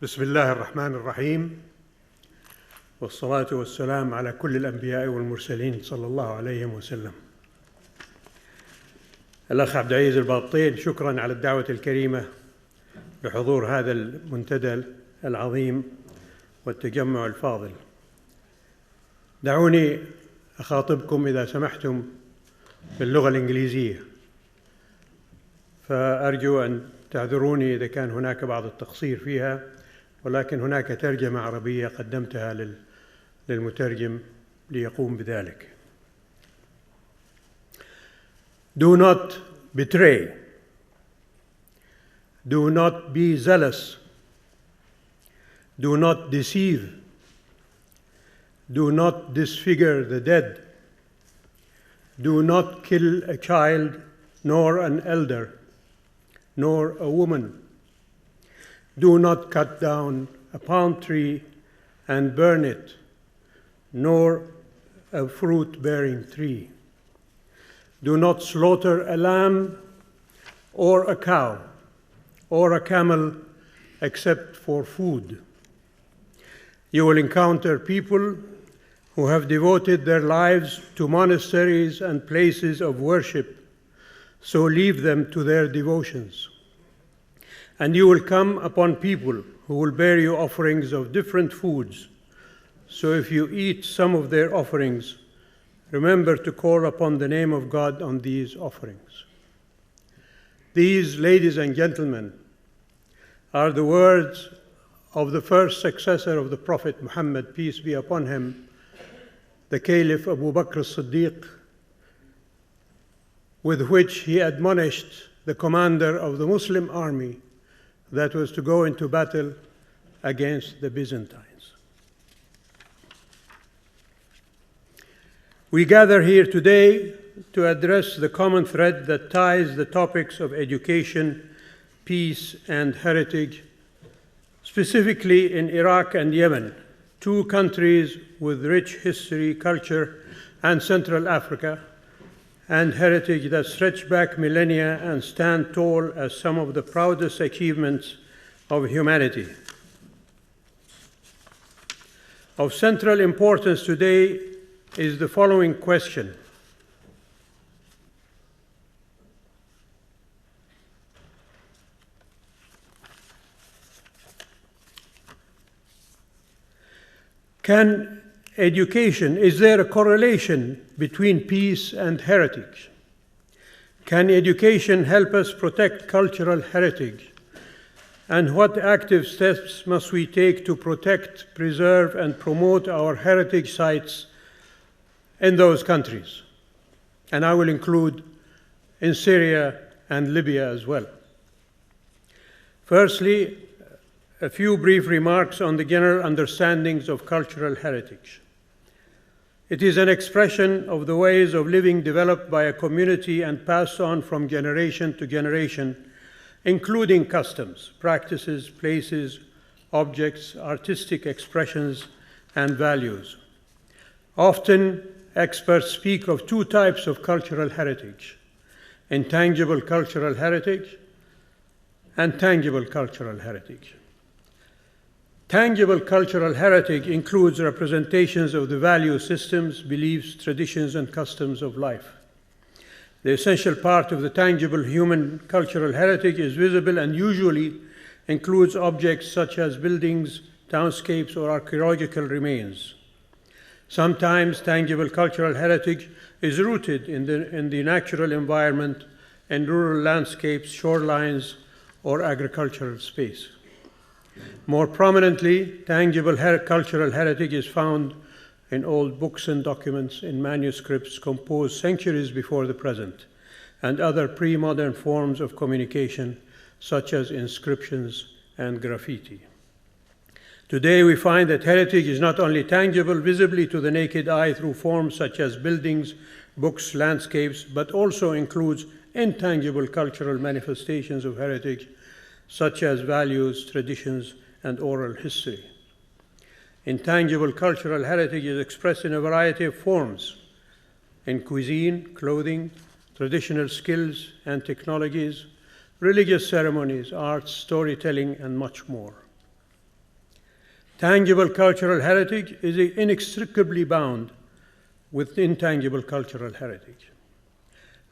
بسم الله الرحمن الرحيم والصلاة والسلام على كل الأنبياء والمرسلين صلى الله عليهم وسلم. الأخ عبد العزيز الباطين، شكراً على الدعوة الكريمة بحضور هذا المنتدى العظيم والتجمع الفاضل. دعوني أخاطبكم إذا سمحتم باللغة الإنجليزية، فأرجو أن تعذروني إذا كان هناك بعض التقصير فيها، ولكن هناك ترجمة عربية قدمتها للمترجم ليقوم بذلك. Do not betray. Do not be zealous. Do not deceive. Do not disfigure the dead. Do not kill a child, nor an elder, nor a woman. Do not cut down a palm tree and burn it, nor a fruit-bearing tree. Do not slaughter a lamb or a cow or a camel except for food. You will encounter people who have devoted their lives to monasteries and places of worship, so leave them to their devotions. And you will come upon people who will bear you offerings of different foods. So if you eat some of their offerings, remember to call upon the name of God on these offerings. These, ladies and gentlemen, are the words of the first successor of the Prophet Muhammad, peace be upon him, the Caliph Abu Bakr as-Siddiq, with which he admonished the commander of the Muslim army that was to go into battle against the Byzantines. We gather here today to address the common thread that ties the topics of education, peace, and heritage, specifically in Iraq and Yemen, two countries with rich history, culture, and Central Africa, and heritage that stretch back millennia and stand tall as some of the proudest achievements of humanity. Of central importance today is the following question: is there a correlation between peace and heritage? Can education help us protect cultural heritage? And what active steps must we take to protect, preserve, and promote our heritage sites in those countries? And I will include in Syria and Libya as well. Firstly, a few brief remarks on the general understandings of cultural heritage. It is an expression of the ways of living developed by a community and passed on from generation to generation, including customs, practices, places, objects, artistic expressions, and values. Often, experts speak of two types of cultural heritage: intangible cultural heritage and tangible cultural heritage. Tangible cultural heritage includes representations of the value systems, beliefs, traditions, and customs of life. The essential part of the tangible human cultural heritage is visible and usually includes objects such as buildings, townscapes, or archaeological remains. Sometimes tangible cultural heritage is rooted in the natural environment, in rural landscapes, shorelines, or agricultural space. More prominently, tangible cultural heritage is found in old books and documents, in manuscripts composed centuries before the present, and other pre-modern forms of communication, such as inscriptions and graffiti. Today, we find that heritage is not only tangible visibly to the naked eye through forms such as buildings, books, landscapes, but also includes intangible cultural manifestations of heritage, such as values, traditions, and oral history. Intangible cultural heritage is expressed in a variety of forms: in cuisine, clothing, traditional skills and technologies, religious ceremonies, arts, storytelling, and much more. Tangible cultural heritage is inextricably bound with intangible cultural heritage.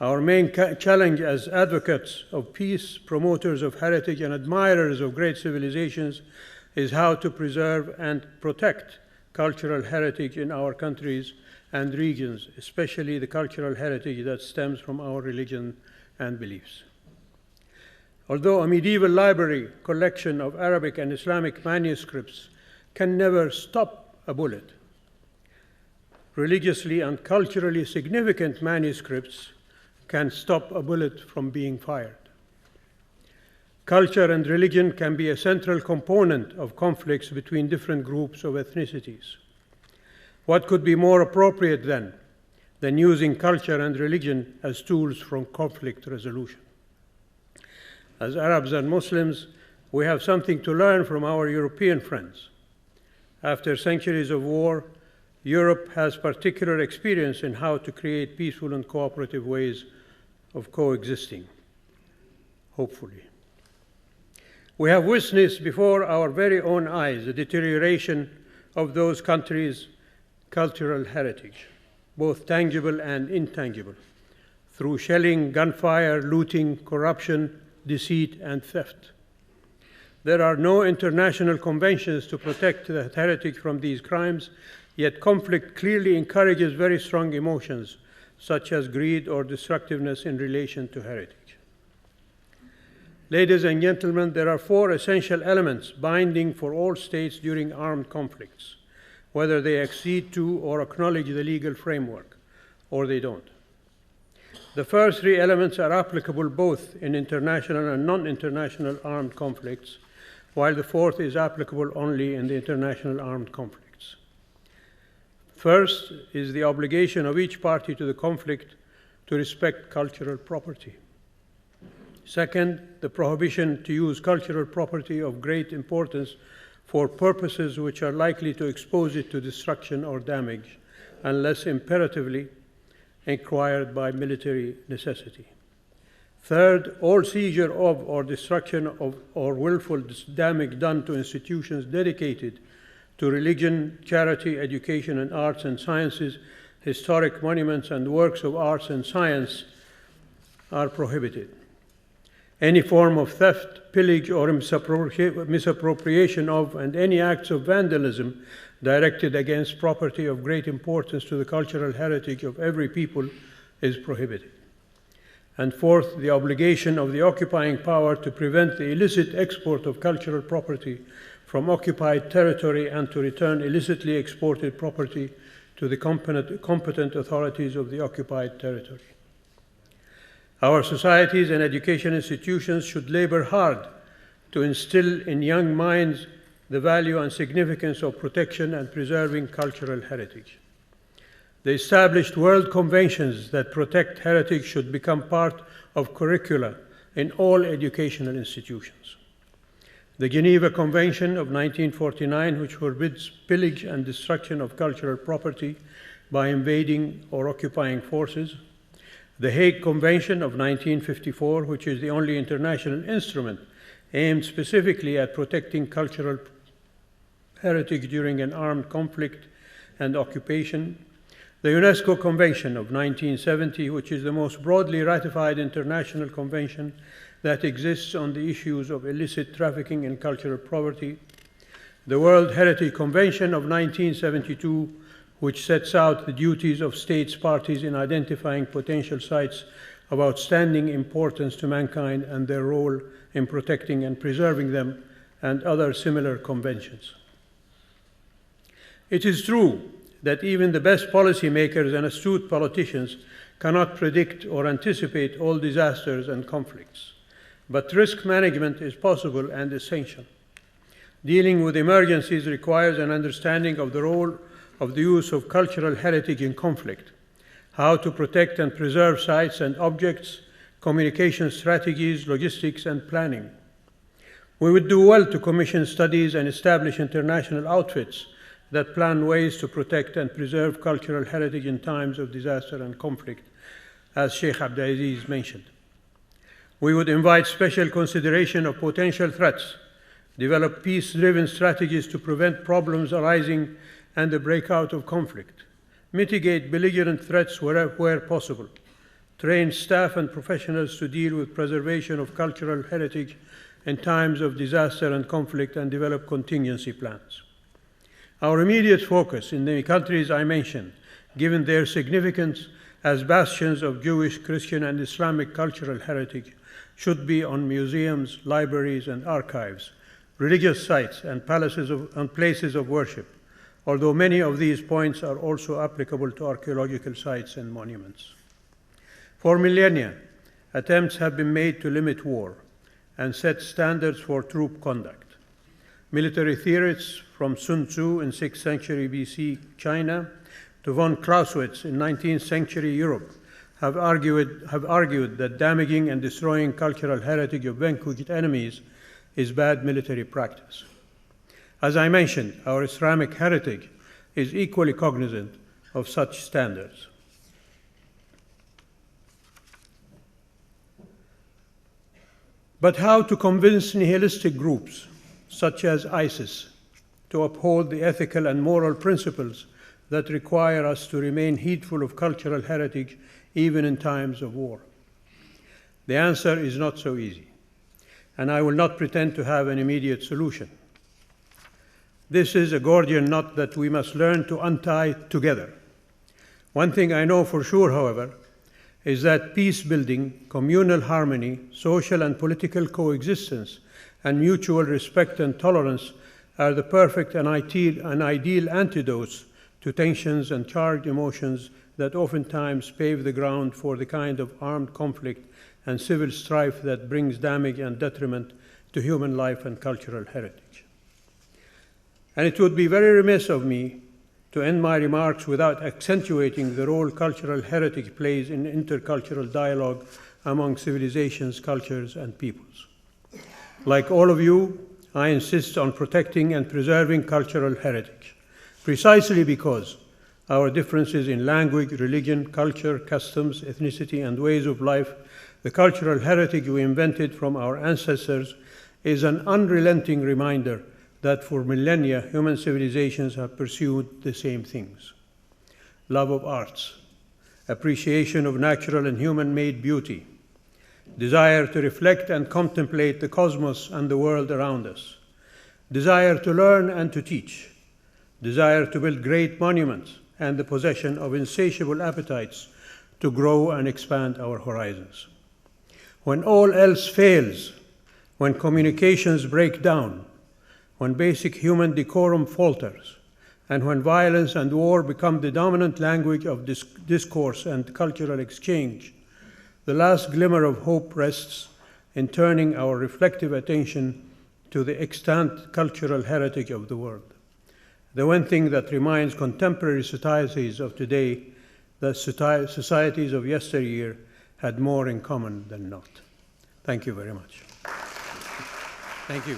Our main challenge as advocates of peace, promoters of heritage, and admirers of great civilizations is how to preserve and protect cultural heritage in our countries and regions, especially the cultural heritage that stems from our religion and beliefs. Although a medieval library collection of Arabic and Islamic manuscripts can never stop a bullet, religiously and culturally significant manuscripts can stop a bullet from being fired. Culture and religion can be a central component of conflicts between different groups of ethnicities. What could be more appropriate then than using culture and religion as tools for conflict resolution? As Arabs and Muslims, we have something to learn from our European friends. After centuries of war, Europe has particular experience in how to create peaceful and cooperative ways of coexisting, hopefully. We have witnessed before our very own eyes the deterioration of those countries' cultural heritage, both tangible and intangible, through shelling, gunfire, looting, corruption, deceit, and theft. There are no international conventions to protect the heritage from these crimes, yet conflict clearly encourages very strong emotions, such as greed or destructiveness in relation to heritage. Ladies and gentlemen, there are 4 essential elements binding for all states during armed conflicts, whether they accede to or acknowledge the legal framework, or they don't. The first 3 elements are applicable both in international and non-international armed conflicts, while the 4th is applicable only in the international armed conflicts. First is the obligation of each party to the conflict to respect cultural property. Second, the prohibition to use cultural property of great importance for purposes which are likely to expose it to destruction or damage, unless imperatively required by military necessity. Third, all seizure of or destruction of or willful damage done to institutions dedicated to religion, charity, education, and arts and sciences, historic monuments, and works of arts and science are prohibited. Any form of theft, pillage, or misappropriation of, and any acts of vandalism directed against property of great importance to the cultural heritage of every people is prohibited. And fourth, the obligation of the occupying power to prevent the illicit export of cultural property from occupied territory and to return illicitly exported property to the competent authorities of the occupied territory. Our societies and education institutions should labor hard to instill in young minds the value and significance of protection and preserving cultural heritage. The established world conventions that protect heritage should become part of curricula in all educational institutions. The Geneva Convention of 1949, which forbids pillage and destruction of cultural property by invading or occupying forces. The Hague Convention of 1954, which is the only international instrument aimed specifically at protecting cultural heritage during an armed conflict and occupation. The UNESCO Convention of 1970, which is the most broadly ratified international convention that exists on the issues of illicit trafficking in cultural property. The World Heritage Convention of 1972, which sets out the duties of states parties in identifying potential sites of outstanding importance to mankind and their role in protecting and preserving them, and other similar conventions. It is true that even the best policymakers and astute politicians cannot predict or anticipate all disasters and conflicts, but risk management is possible and essential. Dealing with emergencies requires an understanding of the role of the use of cultural heritage in conflict, how to protect and preserve sites and objects, communication strategies, logistics, and planning. We would do well to commission studies and establish international outfits that plan ways to protect and preserve cultural heritage in times of disaster and conflict, as Sheikh Abdulaziz mentioned. We would invite special consideration of potential threats develop peace-driven strategies to prevent problems arising and the breakout of conflict, mitigate belligerent threats where possible, train staff and professionals to deal with preservation of cultural heritage in times of disaster and conflict, and develop contingency plans. Our immediate focus in the countries I mentioned, given their significance as bastions of Jewish, Christian, and Islamic cultural heritage, should be on museums, libraries, and archives, religious sites, and places of worship, although many of these points are also applicable to archaeological sites and monuments. For millennia, attempts have been made to limit war and set standards for troop conduct. Military theorists from Sun Tzu in 6th century BC China to von Clausewitz in 19th century Europe have argued that damaging and destroying cultural heritage of vanquished enemies is bad military practice. As I mentioned, our Islamic heritage is equally cognizant of such standards. But how to convince nihilistic groups such as ISIS to uphold the ethical and moral principles that require us to remain heedful of cultural heritage even in times of war? The answer is not so easy, and I will not pretend to have an immediate solution. This is a Gordian knot that we must learn to untie together. One thing I know for sure, however, is that peace-building, communal harmony, social and political coexistence, and mutual respect and tolerance are the perfect and ideal antidotes to tensions and charged emotions that oftentimes pave the ground for the kind of armed conflict and civil strife that brings damage and detriment to human life and cultural heritage. And it would be very remiss of me to end my remarks without accentuating the role cultural heritage plays in intercultural dialogue among civilizations, cultures, and peoples. Like all of you, I insist on protecting and preserving cultural heritage, precisely because our differences in language, religion, culture, customs, ethnicity, and ways of life, the cultural heritage we invented from our ancestors, is an unrelenting reminder that for millennia, human civilizations have pursued the same things: love of arts, appreciation of natural and human-made beauty, desire to reflect and contemplate the cosmos and the world around us, desire to learn and to teach, desire to build great monuments, and the possession of insatiable appetites to grow and expand our horizons. When all else fails, when communications break down, when basic human decorum falters, and when violence and war become the dominant language of discourse and cultural exchange, the last glimmer of hope rests in turning our reflective attention to the extant cultural heritage of the world. The one thing that reminds contemporary societies of today that societies of yesteryear had more in common than not. Thank you very much. Thank you.